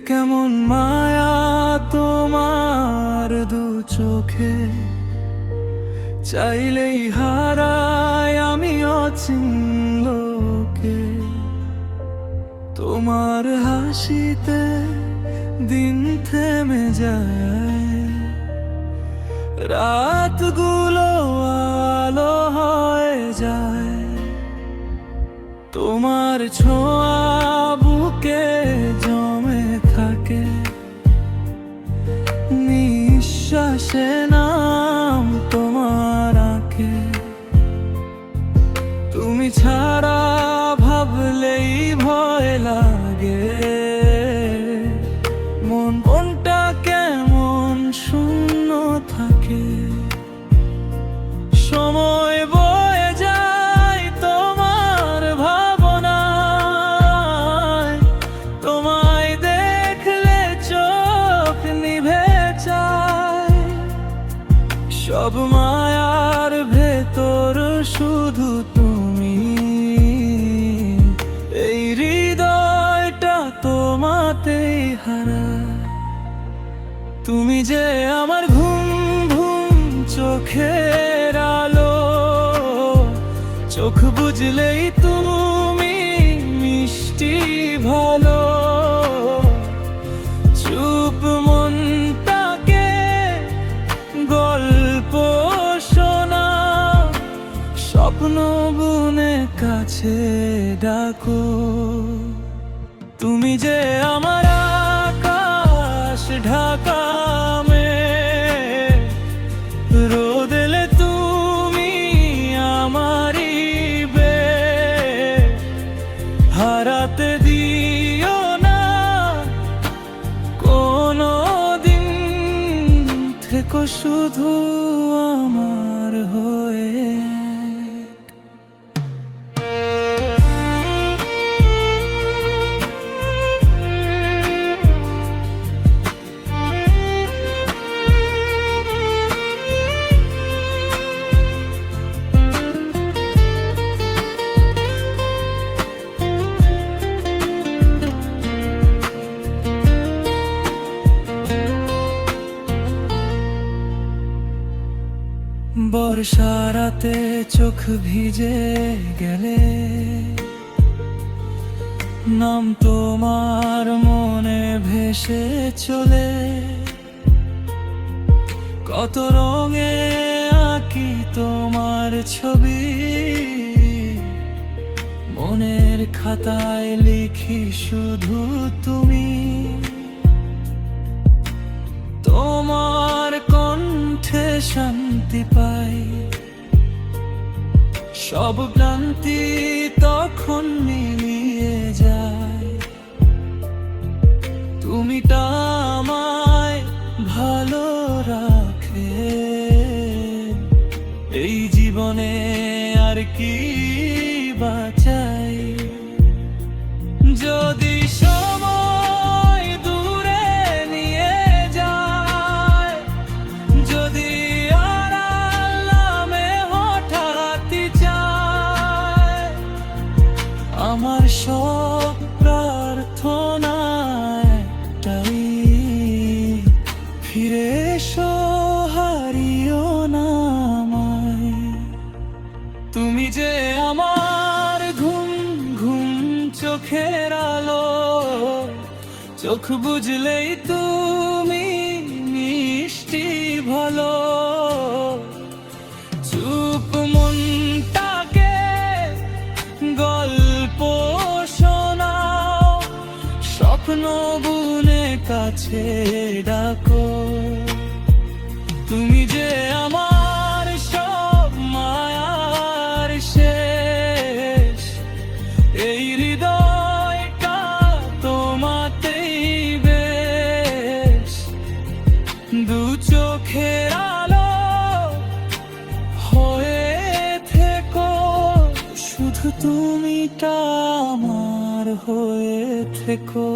কেমন মায়া তোমার দু চোখে, চাইলেই হারাই আমি অচিনলোকে। তোমার হাসিতে দিন থেমে যায়, রাতগুলো আলো হয়ে যায়। তোমার ছোঁয়া বুকে জমে থাকে, নিঃশ্বাসে নাম তোমার আঁকে। তুমি ছাড়া ভাবলেই ভয় লাগে, মনটা কেমন শূন্য থাকে। সময় বয়ে যায় তোমার ভাবনায়, তোমায় দেখলে চোখ নিভে যায়। সব মায়ার ভেতর শুধু তুমি, এই হৃদয়টা তোমাতেই হারায়। তুমি যে আমার ঘুম ঘুম চোখের আলো, চোখ বুঝলেই তুমি মিষ্টি ভালো। চুপ মনটাকে গল্প শোনা, স্বপ্ন বুনে কাছে ডাকো। তুমি যে আমার আকাশ ঢাকা মেঘ, রোদ এলে তুমি আমারই বেগ। হারাতে দিও না কোনো দিন, থেকো শুধু আমার হয়ে। বর্ষা রাতে চোখ ভিজে গেলে, নাম তোমার মনে ভেসে চলে। কত রঙে আঁকি তোমার ছবি, মনের খাতায় লিখি শুধু তুমি। তোমার কণ্ঠে শান্তি পাই, সব ক্লান্তি তখন মিলিয়ে যায়। তুমি আমায় ভালো রাখে, এই জীবনে আর কি বাঁচাই। যদি সময় দূরে নিয়ে যায়, যদি আড়ালে হঠাৎ চায়, আমার সব প্রার্থনা একটাই, ফিরে এসো হারিও না আমায়। তুমি যে আমার ঘুম ঘুম চোখের আলো, চোখ বুঝলেই তুমি মিষ্টি ভালো। চুপ মনটাকে গল্প শোনাও, স্বপ্ন বুনে কাছে ডাকো। তুমি যে আমার সব মায়ার শেষ, এই হৃদয়টা তোমাতেই বেশ। দু চোখের আলো হয়ে থেকো, শুধু তুমিটা আমার হয়ে থেকো।